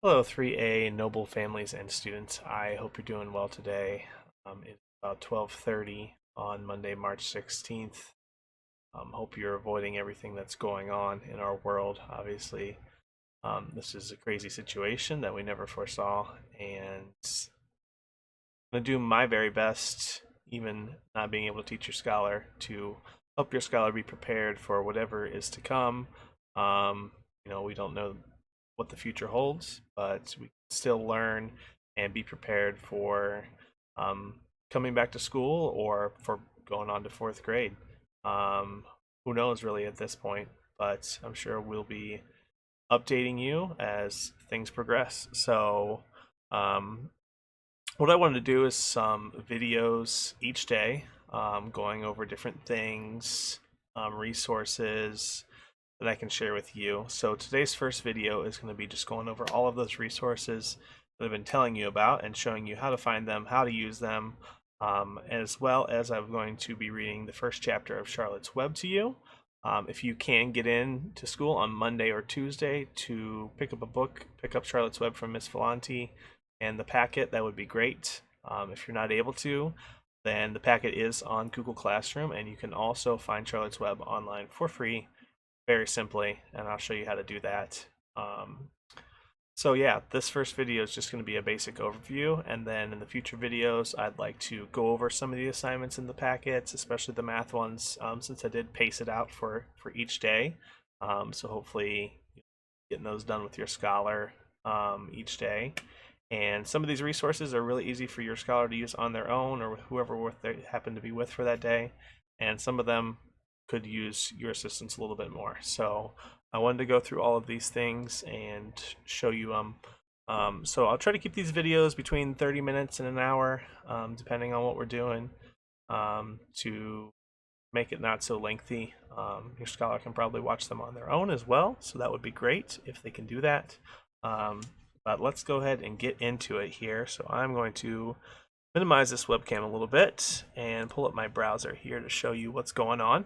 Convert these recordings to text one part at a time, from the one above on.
Hello, 3A Noble families and students. I hope you're doing well today. It's about 12:30 on Monday, March 16th. Hope you're avoiding everything that's going on in our world. Obviously, this is a crazy situation that we never foresaw, and I'm going to do my very best, even not being able to teach your scholar, to help your scholar be prepared for whatever is to come. We don't know what the future holds, but we can still learn and be prepared for um, coming back to school or for going on to fourth grade. Um, who knows really at this point, but I'm sure we'll be updating you as things progress. So, um, what I wanted to do is some videos each day, going over different things, resources that I can share with you. So today's first video is going to be just going over all of those resources that I've been telling you about and showing you how to find them, how to use them, as well as I'm going to be reading the first chapter of Charlotte's Web to you. If you can get in to school on Monday or Tuesday to pick up a book, pick up Charlotte's Web from Miss Vellante and the packet, that would be great. If you're not able to, then the packet is on Google Classroom, and you can also find Charlotte's Web online for free very simply, and I'll show you how to do that. So yeah, this first video is just going to be a basic overview, and then in the future videos I'd like to go over some of the assignments in the packets, especially the math ones, since I did pace it out for each day. So hopefully getting those done with your scholar each day. And some of these resources are really easy for your scholar to use on their own or with whoever they happen to be with for that day. And some of them could use your assistance a little bit more. So I wanted to go through all of these things and show you them. So I'll try to keep these videos between 30 minutes and an hour, depending on what we're doing, to make it not so lengthy. Your scholar can probably watch them on their own as well, so that would be great if they can do that. But let's go ahead and get into it here. So I'm going to minimize this webcam a little bit and pull up my browser here to show you what's going on.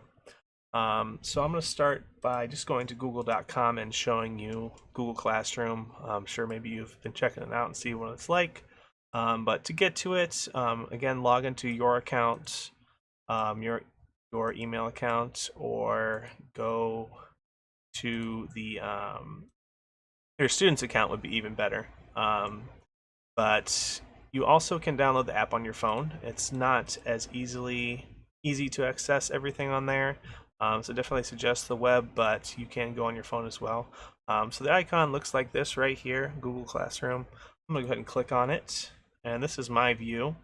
So I'm going to start by just going to google.com and showing you Google Classroom. I'm sure maybe you've been checking it out and see what it's like. But to get to it, again, log into your account, your email account, or go to the your student's account would be even better. But you also can download the app on your phone. It's not as easy to access everything on there. So definitely suggest the web, but you can go on your phone as well. So the icon looks like this right here, Google Classroom. I'm gonna go ahead and click on it, and this is my view.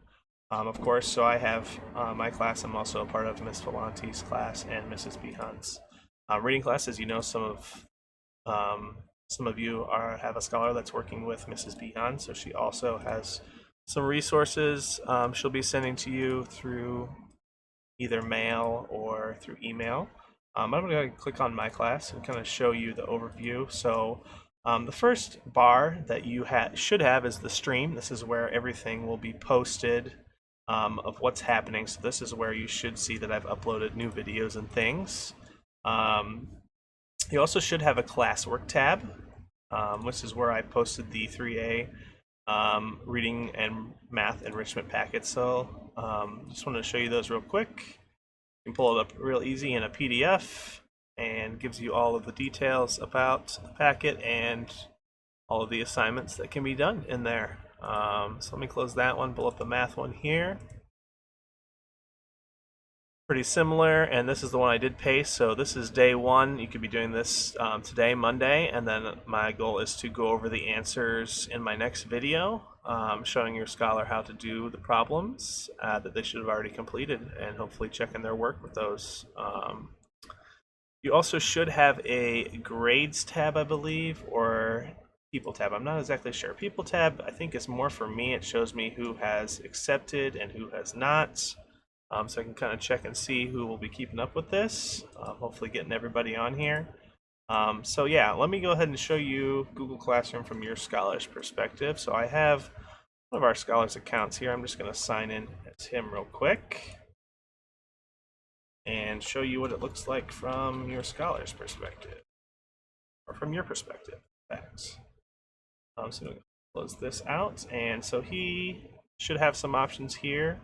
Of course, so I have my class. I'm also a part of Miss Vellante's class and Mrs. Behan's reading class. As you know, some of you have a scholar that's working with Mrs. Behan, so she also has some resources she'll be sending to you through either mail or through email. I'm going to click on my class and kind of show you the overview. So the first bar that you should have is the stream. This is where everything will be posted of what's happening. So this is where you should see that I've uploaded new videos and things. You also should have a classwork tab, which is where I posted the 3A reading and math enrichment packets. So just wanted to show you those real quick. You can pull it up real easy in a PDF and gives you all of the details about the packet and all of the assignments that can be done in there. So let me close that one, pull up the math one here. Pretty similar, and this is the one I did paste. So this is day one. You could be doing this today, Monday, and then my goal is to go over the answers in my next video, showing your scholar how to do the problems that they should have already completed, and hopefully checking their work with those. You also should have a grades tab, I believe, or people tab. I'm not exactly sure. People tab, I think, is more for me. It shows me who has accepted and who has not. So I can kind of check and see who will be keeping up with this, hopefully getting everybody on here. So yeah, let me go ahead and show you Google Classroom from your scholar's perspective. So I have one of our scholar's accounts here. I'm just going to sign in as him real quick and show you what it looks like from your scholar's perspective, or from your perspective. Thanks. So we'll close this out, and so he should have some options here.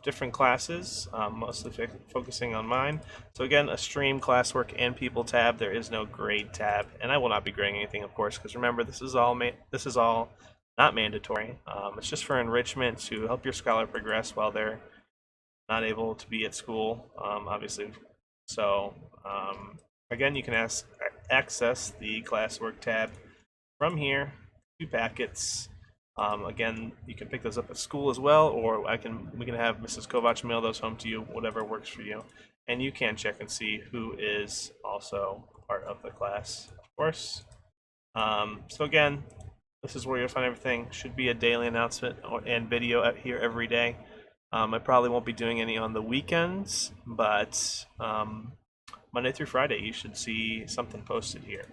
Different classes, mostly focusing on mine. So again, a stream, classwork, and people tab. There is no grade tab, and I will not be grading anything, of course, because remember, this is all not mandatory. It's just for enrichment to help your scholar progress while they're not able to be at school, obviously. So again, you can access the classwork tab from here. 2 packets. Again, you can pick those up at school as well, or we can have Mrs. Kovac mail those home to you, whatever works for you. And you can check and see who is also part of the class, of course. So again, this is where you'll find everything. Should be a daily announcement and video here every day. I probably won't be doing any on the weekends, but Monday through Friday you should see something posted here.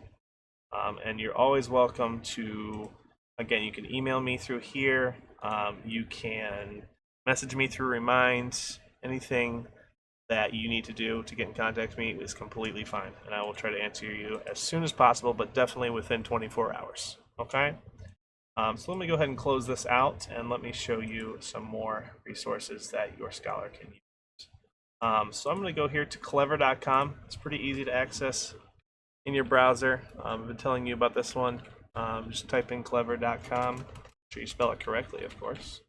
And you're always welcome to, again, you can email me through here. You can message me through Reminds. Anything that you need to do to get in contact with me is completely fine. And I will try to answer you as soon as possible, but definitely within 24 hours. Okay? So let me go ahead and close this out, and let me show you some more resources that your scholar can use. So I'm going to go here to clever.com. It's pretty easy to access in your browser. I've been telling you about this one. Just type in clever.com. Make sure you spell it correctly, of course.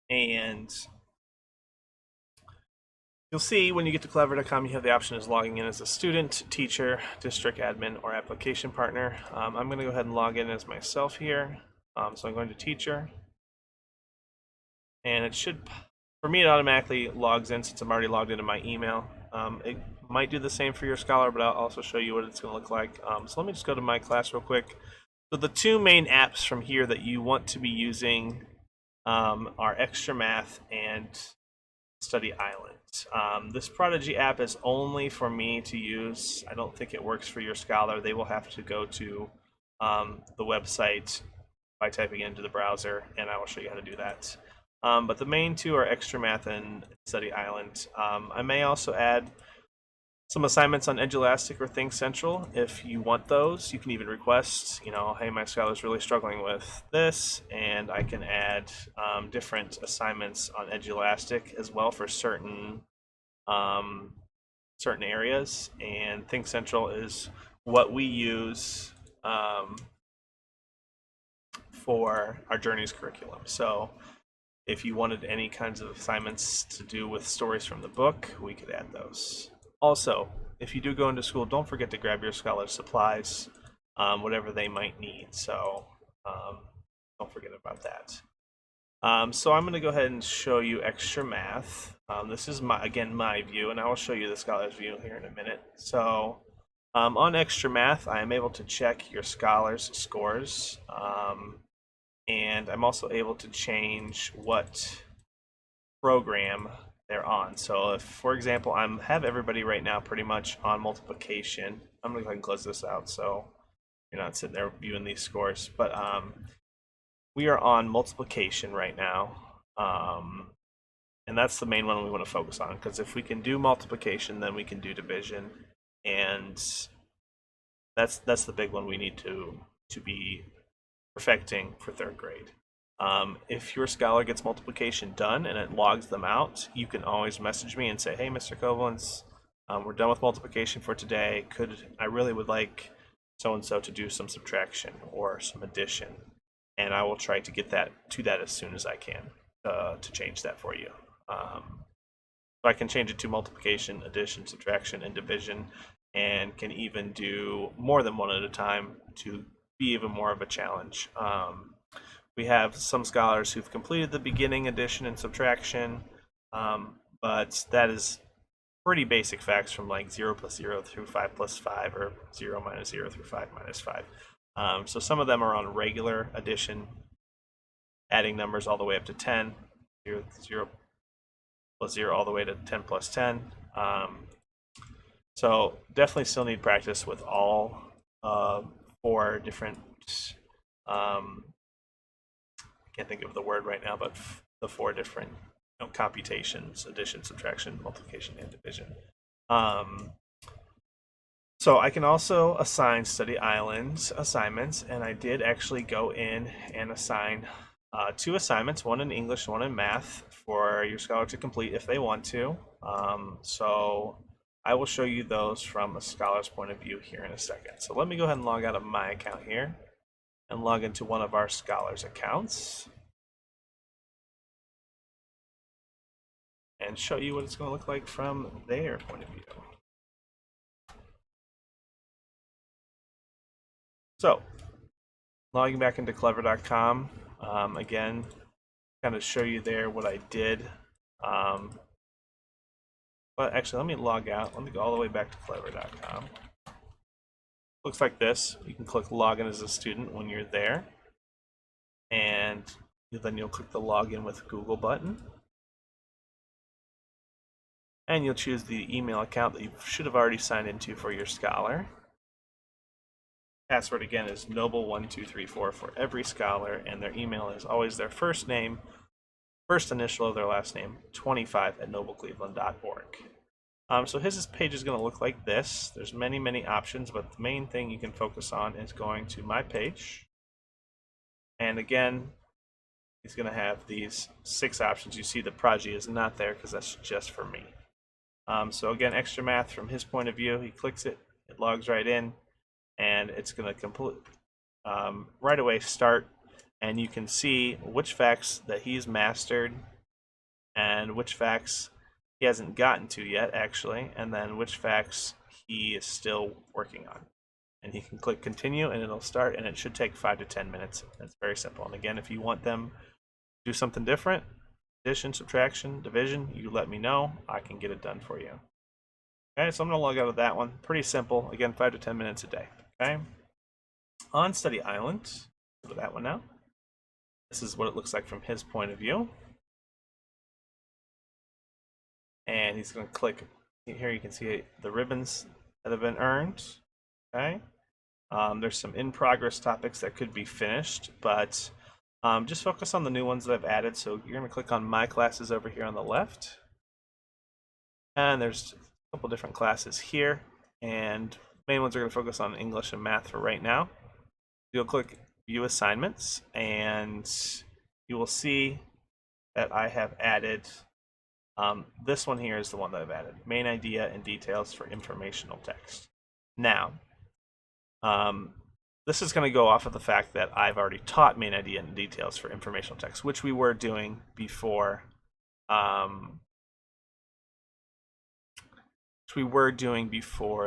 And you'll see when you get to clever.com, you have the option as logging in as a student, teacher, district admin, or application partner. I'm going to go ahead and log in as myself here. So I'm going to teacher. And it should, for me, it automatically logs in since I'm already logged into my email. It might do the same for your scholar, but I'll also show you what it's going to look like. So let me just go to my class real quick. So the 2 main apps from here that you want to be using are XtraMath and Study Island. This Prodidgy app is only for me to use. I don't think it works for your scholar. They will have to go to the website by typing it into the browser, and I will show you how to do that. But the main 2 are XtraMath and Study Island. I may also add some assignments on Edulastic or Think Central if you want those. You can even request, hey, my scholar's really struggling with this, and I can add different assignments on Edulastic as well for certain areas. And Think Central is what we use for our Journeys curriculum. So if you wanted any kinds of assignments to do with stories from the book, we could add those. Also, if you do go into school, don't forget to grab your scholar's supplies, whatever they might need. So don't forget about that. So I'm going to go ahead and show you XtraMath. This is my view, and I will show you the scholar's view here in a minute. So on XtraMath, I am able to check your scholar's scores. And I'm also able to change what program they're on. So if, for example, I have everybody right now pretty much on multiplication. I'm going to go ahead and close this out so you're not sitting there viewing these scores. But we are on multiplication right now. And that's the main one we want to focus on, because if we can do multiplication, then we can do division. And that's the big one we need to be perfecting for 3rd grade. If your scholar gets multiplication done and it logs them out, you can always message me and say, hey, Mr. Coblentz, we're done with multiplication for today. I really would like so-and-so to do some subtraction or some addition. And I will try to get to that as soon as I can to change that for you. So I can change it to multiplication, addition, subtraction, and division, and can even do more than one at a time to be even more of a challenge. We have some scholars who've completed the beginning addition and subtraction, but that is pretty basic facts from like 0 plus 0 through 5 plus 5, or 0 minus 0 through 5 minus 5. So some of them are on regular addition, adding numbers all the way up to 10, 0 plus 0 all the way to 10 plus 10. So definitely still need practice with all 4 different, I can't think of the word right now, but the 4 different computations: addition, subtraction, multiplication, and division. So I can also assign study islands assignments, and I did actually go in and assign two assignments, one in English, one in math, for your scholar to complete if they want to. So I will show you those from a scholar's point of view here in a second. So let me go ahead and log out of my account here and log into one of our scholars' accounts and show you what it's going to look like from their point of view. So logging back into clever.com, again, kind of show you there what I did. But actually, let me log out. Let me go all the way back to clever.com. Looks like this. You can click login as a student when you're there. And then you'll click the login with Google button. And you'll choose the email account that you should have already signed into for your scholar. Password again is noble1234 for every scholar, and their email is always their first name, first initial of their last name, 25@noblecleveland.org. So his page is going to look like this. There's many options, but the main thing you can focus on is going to my page. And again, he's going to have these 6 options. You see the Prodigy is not there because that's just for me. So again, XtraMath from his point of view, he clicks it, it logs right in, and it's going to complete right away start, and you can see which facts that he's mastered and which facts he hasn't gotten to yet, actually, and then which facts he is still working on. And he can click continue and it'll start, and it should take 5 to 10 minutes. It's very simple. And again, if you want them to do something different, addition, subtraction, division, you let me know. I can get it done for you. Okay, so I'm going to log out of that one. Pretty simple. Again, 5 to 10 minutes a day. Okay. On Study Island, go to that one now. This is what it looks like from his point of view. And he's going to click here. You can see the ribbons that have been earned. Okay. There's some in progress topics that could be finished, but just focus on the new ones that I've added. So you're going to click on my classes over here on the left. And there's a couple different classes here. And main ones are going to focus on English and math for right now. You'll click view assignments, and you will see that I have added this one here is the one that I've added, main idea and details for informational text. Now, this is going to go off of the fact that I've already taught main idea and details for informational text, which we were doing before.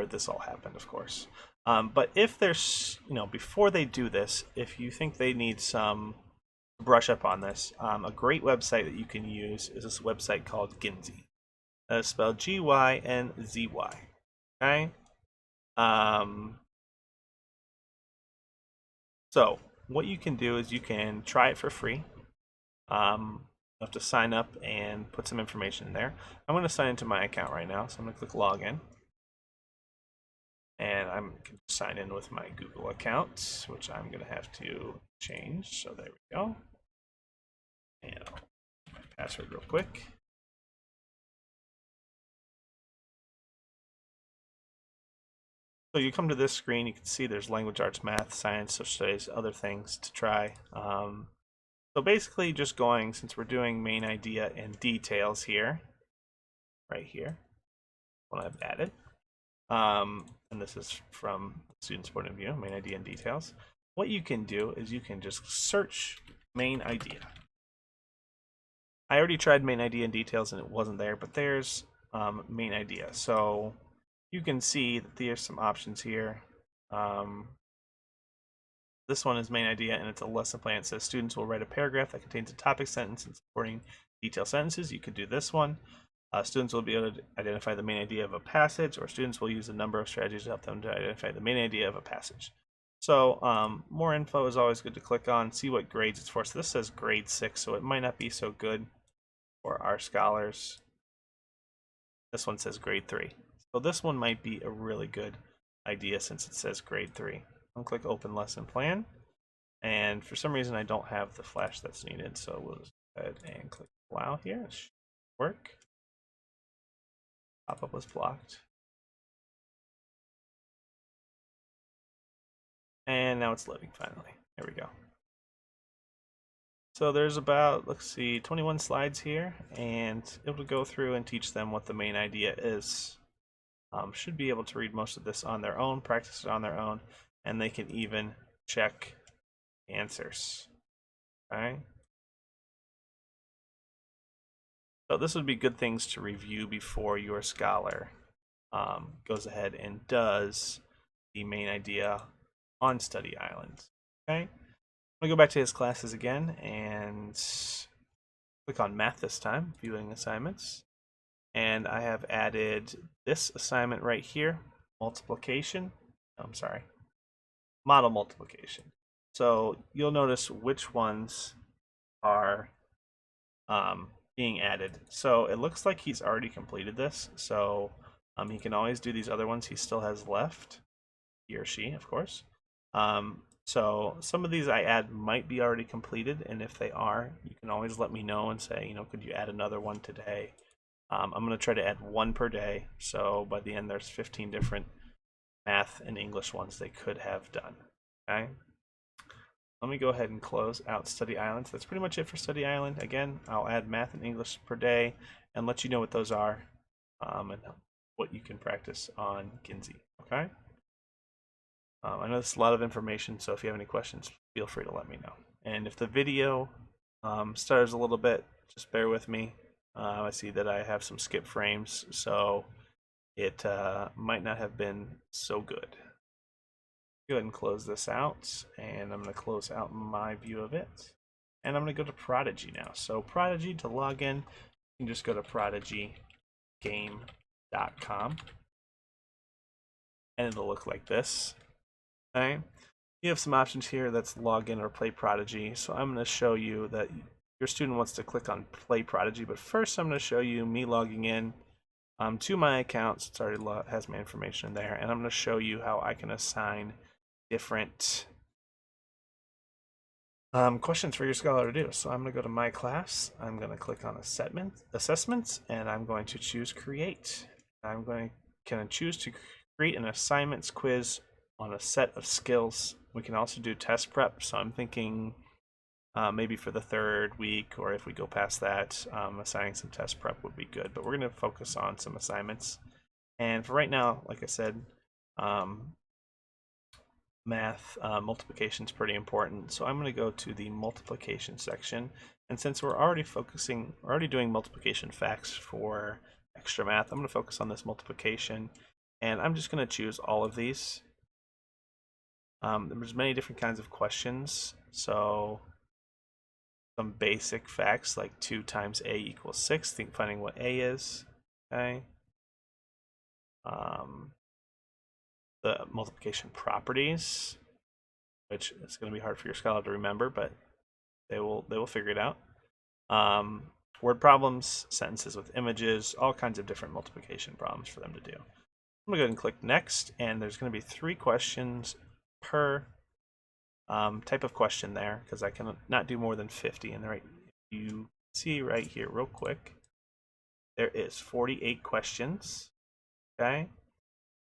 This all happened, of course. But if there's, before they do this, if you think they need some brush up on this, a great website that you can use is this website called Gynzy. It's spelled Gynzy. Okay. So what you can do is you can try it for free. You have to sign up and put some information in there. I'm going to sign into my account right now, so I'm going to click login. And I'm going to sign in with my Google account, which I'm going to have to change. So there we go. And I'll put my password real quick. So you come to this screen, you can see there's language arts, math, science, social studies, other things to try. So basically just going, since we're doing main idea and details here, right here, what I've added. And this is from the student's point of view, main idea and details. What you can do is you can just search main idea. I already tried main idea and details and it wasn't there, but there's main idea. So you can see that there's some options here. This one is main idea, and it's a lesson plan. It says students will write a paragraph that contains a topic sentence and supporting detailed sentences. You could do this one. Students will be able to identify the main idea of a passage, or students will use a number of strategies to help them to identify the main idea of a passage. So more info is always good to click on, see what grades it's for. So this says grade 6, so it might not be so good for our scholars. This one says grade 3. So this one might be a really good idea since it says grade 3. I'll click open lesson plan. And for some reason I don't have the flash that's needed, so we'll just go ahead and click allow here. It should work. Pop-up was blocked. And now it's loading finally. There we go. So there's about, let's see, 21 slides here, and it will go through and teach them what the main idea is. Should be able to read most of this on their own, practice it on their own, and they can even check answers. Okay. So this would be good things to review before your scholar goes ahead and does the main idea on study islands. Okay. I'm gonna go back to his classes again and click on math this time, viewing assignments. And I have added this assignment right here, multiplication. I'm sorry, model multiplication. So you'll notice which ones are being added. So it looks like he's already completed this. So he can always do these other ones he still has left, he or she, of course. So some of these I add might be already completed, and if they are, you can always let me know and say, could you add another one today? I'm going to try to add one per day, so by the end there's 15 different math and English ones they could have done. Okay. Let me go ahead and close out Study Islands. That's pretty much it for Study Island. Again, I'll add math and English per day and let you know what those are and what you can practice on Gynzy. Okay. I know this is a lot of information, so if you have any questions, feel free to let me know. And if the video stutters a little bit, just bear with me. I see that I have some skip frames, so it might not have been so good. Go ahead and close this out, and I'm going to close out my view of it. And I'm going to go to Prodidgy now. So Prodidgy, to log in, you can just go to prodigygame.com, and it'll look like this. Okay. You have some options here. That's log in or play Prodidgy. So I'm going to show you that your student wants to click on play Prodidgy, but first I'm going to show you me logging in to my account. It already has my information in there, and I'm going to show you how I can assign different questions for your scholar to do. So I'm going to go to my class. I'm going to click on assessments, and I'm going to choose create. Can I choose to create an assignments quiz on a set of skills. We can also do test prep. So I'm thinking maybe for the third week, or if we go past that, assigning some test prep would be good. But we're going to focus on some assignments. And for right now, like I said, math multiplication is pretty important. So I'm going to go to the multiplication section. And since we're already doing multiplication facts for XtraMath, I'm going to focus on this multiplication. And I'm just going to choose all of these. There's many different kinds of questions. So some basic facts like 2 times a equals 6, finding what a is. Okay. The multiplication properties, which is going to be hard for your scholar to remember, but they will figure it out. Word problems, sentences with images, all kinds of different multiplication problems for them to do. I'm going to go ahead and click next, and there's going to be 3 questions per type of question there, because I can not do more than 50. And right, you see right here real quick, there is 48 questions. Okay,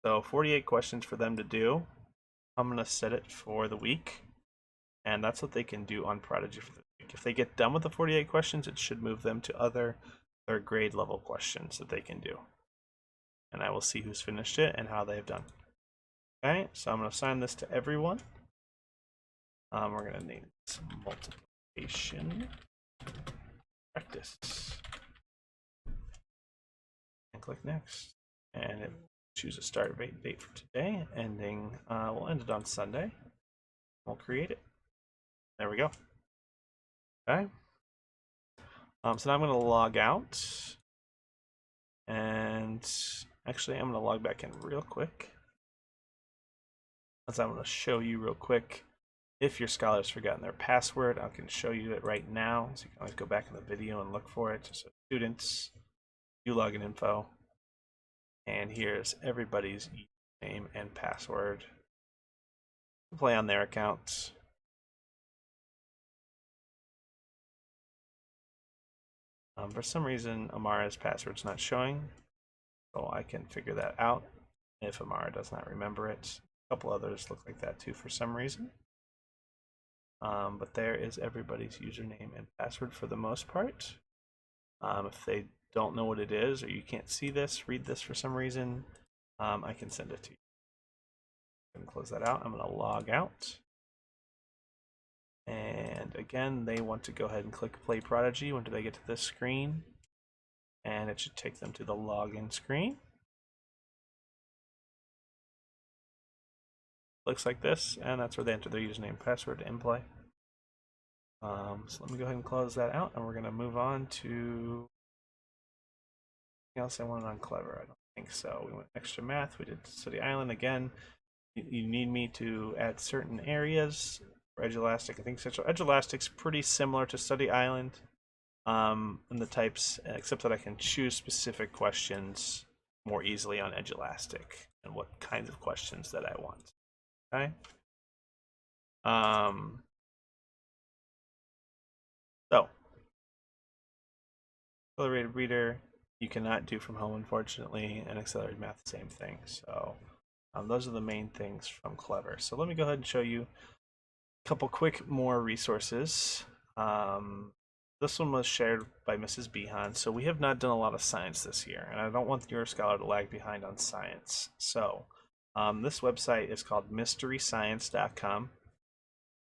so 48 questions for them to do. I'm going to set it for the week, and that's what they can do on Prodidgy for the week. If they get done with the 48 questions, it should move them to other third grade level questions that they can do. And I will see who's finished it and how they've done. Okay, so I'm going to assign this to everyone. We're going to name this multiplication practice. And click next. And choose a start date for today. Ending, we'll end it on Sunday. We'll create it. There we go. Okay. So now I'm going to log out. And actually, I'm going to log back in real quick. As I'm going to show you real quick. If your scholar's forgotten their password, I can show you it right now. So you can always go back in the video and look for it. So students, view login info. And here's everybody's username and password. Play on their accounts. For some reason, Amara's password's not showing. So I can figure that out if Amara does not remember it. A couple others look like that too for some reason. But there is everybody's username and password for the most part. If they don't know what it is, or you can't see this, read this for some reason, I can send it to you. I'm gonna close that out. I'm gonna log out. And again, they want to go ahead and click Play Prodigy when they get to this screen. And it should take them to the login screen. Looks like this, and that's where they enter their username and password in play. So let me go ahead and close that out, and we're going to move on to anything else I wanted on Clever. I don't think so. We went XtraMath. We did Study Island again. You need me to add certain areas for Edgelastic. I think Edgelastic's pretty similar to Study Island in the types, except that I can choose specific questions more easily on Edgelastic and what kinds of questions that I want. Okay. So, accelerated reader, you cannot do from home, unfortunately, and accelerated math, same thing. So, those are the main things from Clever. So let me go ahead and show you a couple quick more resources. This one was shared by Mrs. Behan. So we have not done a lot of science this year, and I don't want your scholar to lag behind on science. So this website is called mysteryscience.com,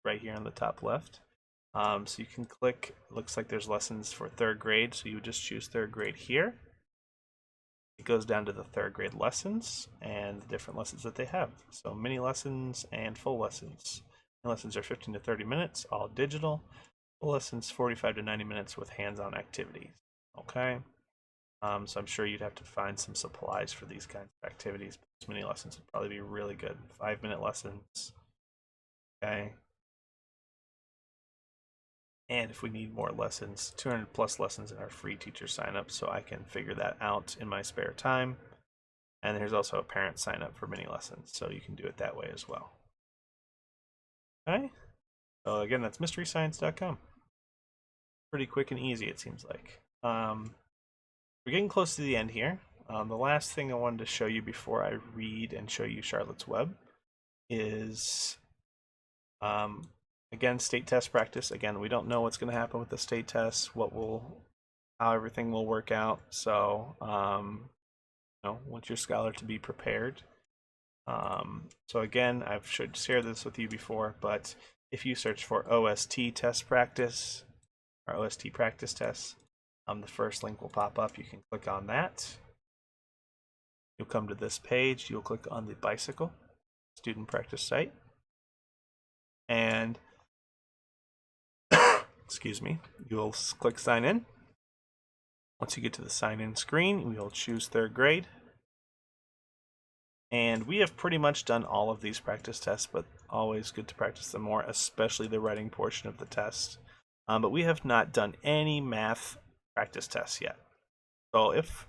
right here on the top left. So you can click, it looks like there's lessons for 3rd grade, so you would just choose 3rd grade here. It goes down to the 3rd grade lessons and the different lessons that they have. So mini lessons and full lessons. Mini lessons are 15 to 30 minutes, all digital. Full lessons 45 to 90 minutes with hands-on activities. Okay. So I'm sure you'd have to find some supplies for these kinds of activities. But mini lessons would probably be really good. 5-minute lessons. Okay. And if we need more lessons, 200 plus lessons in our free teacher sign up, so I can figure that out in my spare time. And there's also a parent sign up for mini lessons, so you can do it that way as well. Okay. So again, that's mysteryscience.com. Pretty quick and easy, it seems like. We're getting close to the end here. The last thing I wanted to show you before I read and show you Charlotte's Web is, again, state test practice. Again, we don't know what's going to happen with the state tests, how everything will work out. So, want your scholar to be prepared. So again, I've shared this with you before, but if you search for OST test practice or OST practice tests, the first link will pop up. You can click on that. You'll come to this page. You'll click on the bicycle student practice site. And, excuse me, you'll click sign in. Once you get to the sign in screen, we'll choose 3rd grade. And we have pretty much done all of these practice tests, but always good to practice them more, especially the writing portion of the test. But we have not done any math practice tests yet. So if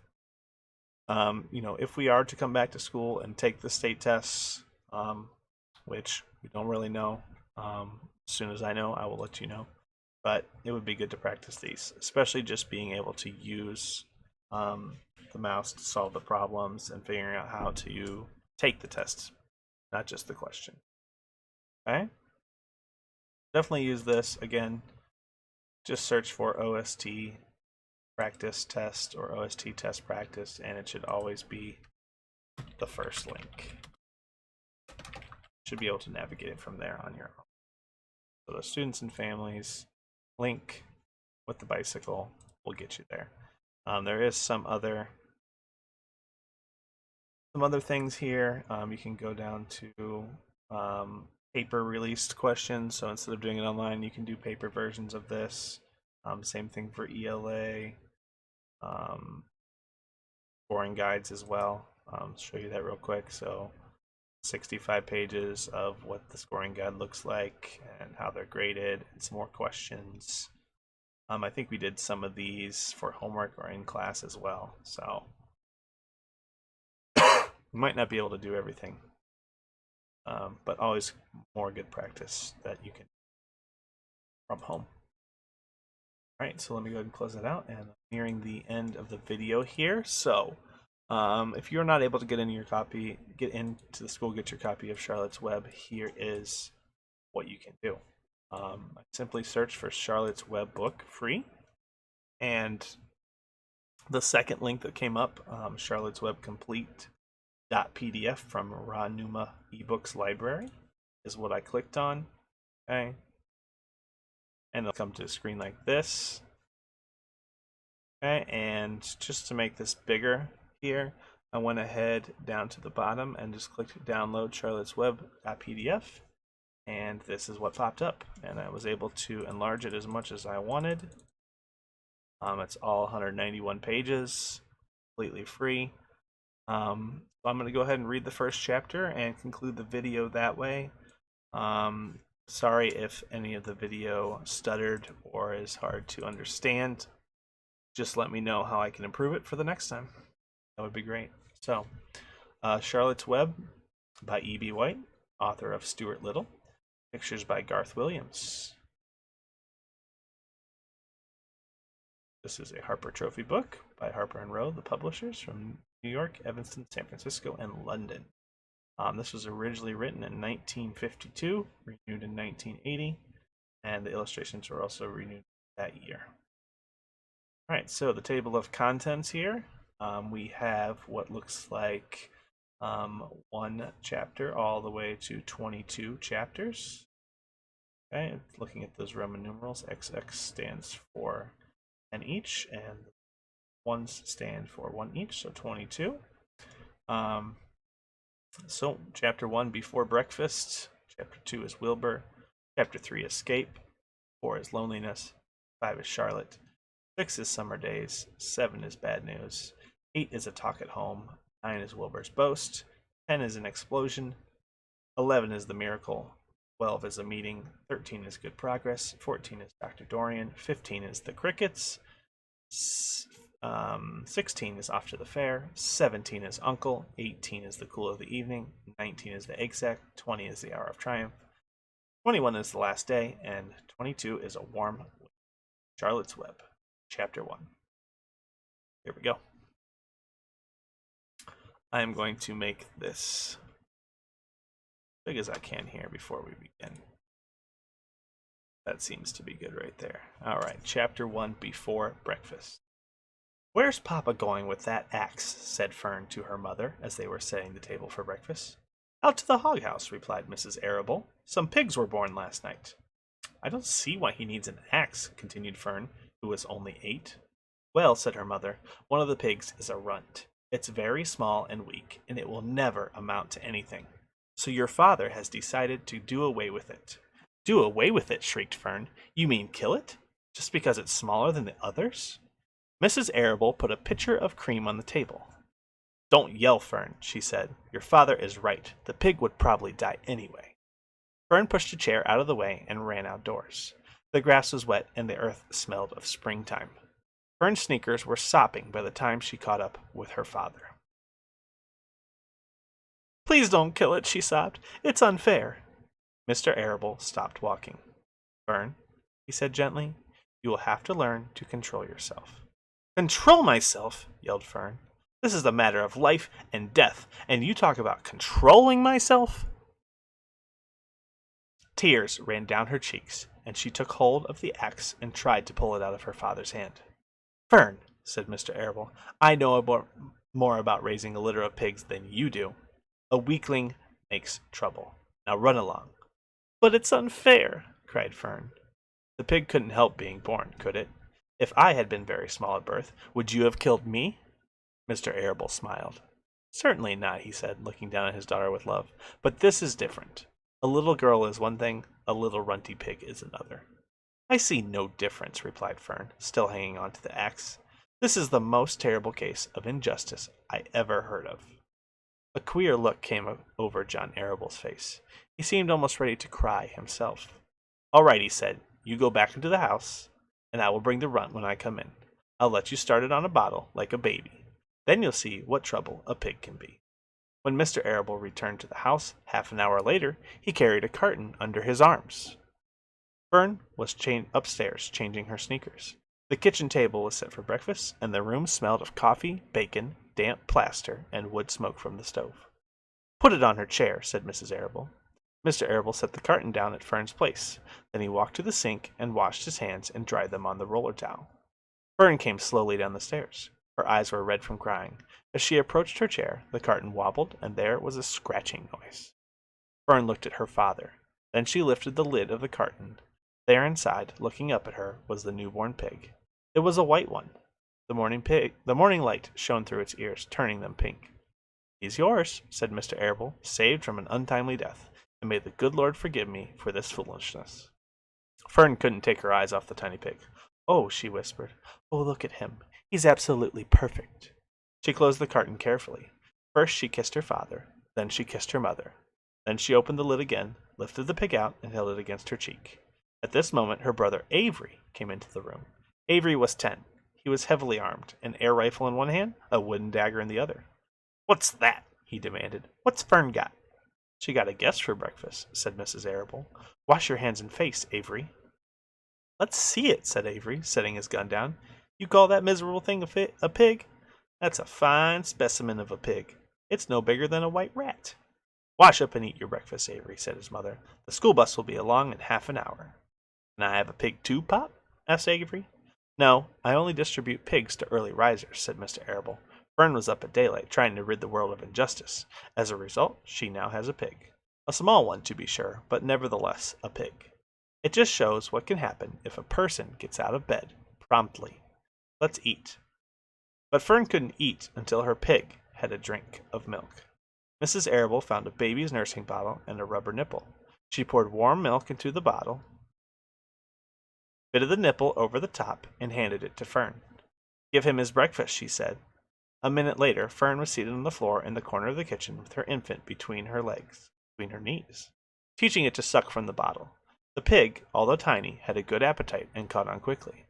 we are to come back to school and take the state tests, which we don't really know, as soon as I know, I will let you know. But it would be good to practice these, especially just being able to use the mouse to solve the problems and figuring out how to take the tests, not just the question. Okay? Definitely use this. Again, just search for OST practice test or OST test practice, and it should always be the first link. Should be able to navigate it from there on your own. So the students and families link with the bicycle will get you there. There is some other things here. You can go down to paper released questions. So instead of doing it online, you can do paper versions of this. Same thing for ELA. Scoring guides as well. Show you that real quick. So 65 pages of what the scoring guide looks like and how they're graded, and some more questions. I think we did some of these for homework or in class as well. So you might not be able to do everything, but always more good practice that you can from home. All right, so let me go ahead and close that out, and I'm nearing the end of the video here. So If you're not able to get into the school, get your copy of Charlotte's Web, here is what you can do. Simply search for Charlotte's Web book free, and the second link that came up, Charlotte's Web Complete.pdf from Ra Numa eBooks Library, is what I clicked on. Okay, and it'll come to a screen like this. Okay, and just to make this bigger here, I went ahead down to the bottom and just clicked download Charlotte's Web.pdf, and this is what popped up, and I was able to enlarge it as much as I wanted. It's all 191 pages, completely free. So I'm going to go ahead and read the first chapter and conclude the video that way. Sorry if any of the video stuttered or is hard to understand. Just let me know how I can improve it for the next time. That would be great. So, Charlotte's Web by E.B. White, author of Stuart Little. Pictures by Garth Williams. This is a Harper Trophy book by Harper and Row, the publishers, from New York, Evanston, San Francisco, and London. This was originally written in 1952, renewed in 1980, and the illustrations were also renewed that year. All right, so the table of contents here, we have what looks like one chapter all the way to 22 chapters. Okay, looking at those Roman numerals, XX stands for 10 each, and ones stand for 1 each, so 22. So chapter 1, Before Breakfast. Chapter 2 is Wilbur. Chapter 3, Escape. 4 is Loneliness. 5 is Charlotte. 6 is Summer Days. 7 is Bad News. 8 is A Talk at Home. 9 is Wilbur's Boast. 10 is An Explosion. 11 is The Miracle. 12 is A Meeting. 13 is Good Progress. 14 is Dr. Dorian. 15 is The Crickets. 16 is Off to the Fair. 17 is Uncle. 18 is The Cool of the Evening. 19 is The Egg Sack. 20 is The Hour of Triumph. 21 is The Last Day. And 22 is A Warm Wind. Charlotte's Web, Chapter 1. Here we go. I am going to make this as big as I can here before we begin. That seems to be good right there. All right, Chapter 1, Before Breakfast. "Where's Papa going with that axe?" said Fern to her mother as they were setting the table for breakfast. "Out to the hog house," replied Mrs. Arable. "Some pigs were born last night." "I don't see why he needs an axe," continued Fern, who was only 8. "Well," said her mother, "one of the pigs is a runt. It's very small and weak, and it will never amount to anything. So your father has decided to do away with it." "Do away with it?" shrieked Fern. "You mean kill it? Just because it's smaller than the others?" Mrs. Arable put a pitcher of cream on the table. "Don't yell, Fern," she said. "Your father is right. The pig would probably die anyway." Fern pushed a chair out of the way and ran outdoors. The grass was wet and the earth smelled of springtime. Fern's sneakers were sopping by the time she caught up with her father. "Please don't kill it," she sobbed. "It's unfair." Mr. Arable stopped walking. "Fern," he said gently, "you will have to learn to control yourself." "Control myself?" yelled Fern. "This is a matter of life and death, and you talk about controlling myself?" Tears ran down her cheeks, and she took hold of the axe and tried to pull it out of her father's hand. "Fern," said Mr. Arable, "I know more about raising a litter of pigs than you do. A weakling makes trouble. Now run along." "But it's unfair," cried Fern. "The pig couldn't help being born, could it? If I had been very small at birth, would you have killed me?" Mr. Arable smiled. "Certainly not," he said, looking down at his daughter with love. "But this is different. A little girl is one thing, a little runty pig is another." "I see no difference," replied Fern, still hanging on to the axe. "This is the most terrible case of injustice I ever heard of." A queer look came over John Arable's face. He seemed almost ready to cry himself. "All right," he said, "you go back into the house, and I will bring the runt when I come in. I'll let you start it on a bottle, like a baby. Then you'll see what trouble a pig can be." When Mr. Arable returned to the house, half an hour later, he carried a carton under his arms. Fern was upstairs changing her sneakers. The kitchen table was set for breakfast, and the room smelled of coffee, bacon, damp plaster and wood smoke from the stove. "Put it on her chair," said Mrs. Arable. Mr. Arable set the carton down at Fern's place. Then he walked to the sink and washed his hands and dried them on the roller towel. Fern came slowly down the stairs. Her eyes were red from crying. As she approached her chair, the carton wobbled, and there was a scratching noise. Fern looked at her father. Then she lifted the lid of the carton. There inside, looking up at her, was the newborn pig. It was a white one. The morning light shone through its ears, turning them pink. "He's yours," said Mr. Arable, "saved from an untimely death, and may the good Lord forgive me for this foolishness." Fern couldn't take her eyes off the tiny pig. "Oh," she whispered. "Oh, look at him. He's absolutely perfect." She closed the carton carefully. First she kissed her father, then she kissed her mother. Then she opened the lid again, lifted the pig out, and held it against her cheek. At this moment her brother Avery came into the room. Avery was 10. He was heavily armed, an air rifle in one hand, a wooden dagger in the other. "What's that?" he demanded. "What's Fern got?" "She got a guest for breakfast," said Mrs. Arable. "Wash your hands and face, Avery." "Let's see it," said Avery, setting his gun down. "You call that miserable thing a pig? That's a fine specimen of a pig. It's no bigger than a white rat." "Wash up and eat your breakfast, Avery," said his mother. "The school bus will be along in half an hour." "Can I have a pig too, Pop?" asked Avery. "No, I only distribute pigs to early risers," said Mr. Arable. "Fern was up at daylight, trying to rid the world of injustice. As a result, she now has a pig. A small one, to be sure, but nevertheless a pig. It just shows what can happen if a person gets out of bed promptly. Let's eat." But Fern couldn't eat until her pig had a drink of milk. Mrs. Arable found a baby's nursing bottle and a rubber nipple. She poured warm milk into the bottle, fitted the nipple over the top, and handed it to Fern. "Give him his breakfast," she said. A minute later, Fern was seated on the floor in the corner of the kitchen with her infant between her knees, teaching it to suck from the bottle. The pig, although tiny, had a good appetite and caught on quickly.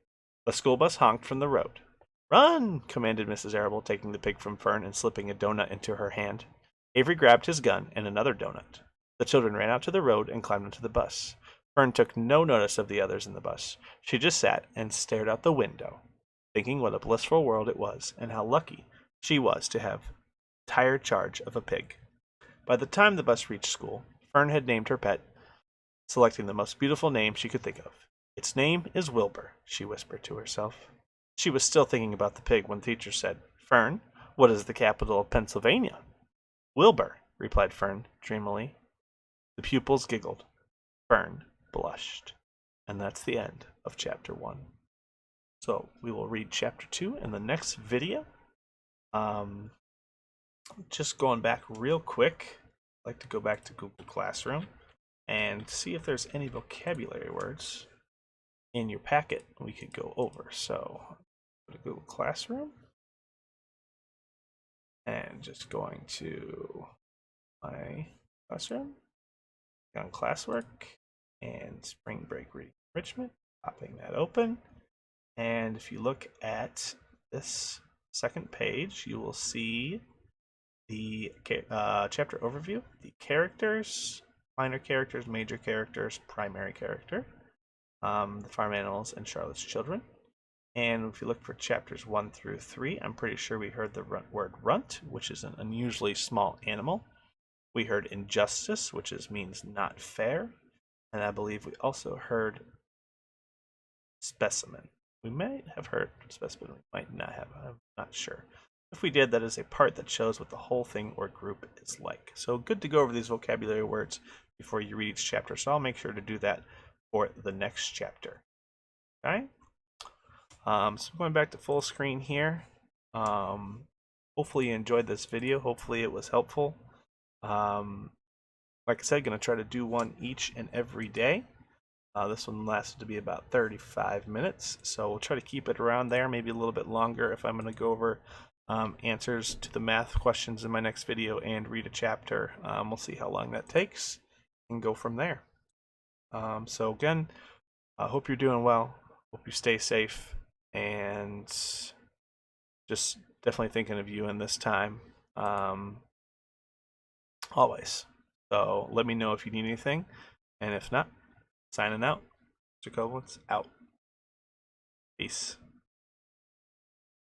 The school bus honked from the road. "Run!" commanded Mrs. Arable, taking the pig from Fern and slipping a donut into her hand. Avery grabbed his gun and another donut. The children ran out to the road and climbed into the bus. Fern took no notice of the others in the bus. She just sat and stared out the window, thinking what a blissful world it was, and how lucky she was to have entire charge of a pig. By the time the bus reached school, Fern had named her pet, selecting the most beautiful name she could think of. "Its name is Wilbur," she whispered to herself. She was still thinking about the pig when the teacher said, "Fern, what is the capital of Pennsylvania?" "Wilbur," replied Fern dreamily. The pupils giggled. Fern blushed. And that's the end of chapter 1. So we will read chapter 2 in the next video. Just going back real quick, I'd like to go back to Google Classroom and see if there's any vocabulary words in your packet we could go over. So go to Google Classroom and just going to my classroom, on classwork and spring break reading enrichment, popping that open. And if you look at this second page, you will see the chapter overview, the characters, minor characters, major characters, primary character, the farm animals, and Charlotte's children. And if you look for chapters 1 through 3, I'm pretty sure we heard the word runt, which is an unusually small animal. We heard injustice, which means not fair. And I believe we also heard specimen. We might have heard specimen, we might not have, I'm not sure. If we did, that is a part that shows what the whole thing or group is like. So good to go over these vocabulary words before you read each chapter. So I'll make sure to do that for the next chapter. Okay? So going back to full screen here. Hopefully you enjoyed this video. Hopefully it was helpful. Like I said, going to try to do one each and every day. This one lasted to be about 35 minutes, so we'll try to keep it around there, maybe a little bit longer if I'm going to go over answers to the math questions in my next video and read a chapter. We'll see how long that takes and go from there. So again, I hope you're doing well. Hope you stay safe, and just definitely thinking of you in this time. Always. So let me know if you need anything, and if not, signing out. Mr. Coblentz out. Peace.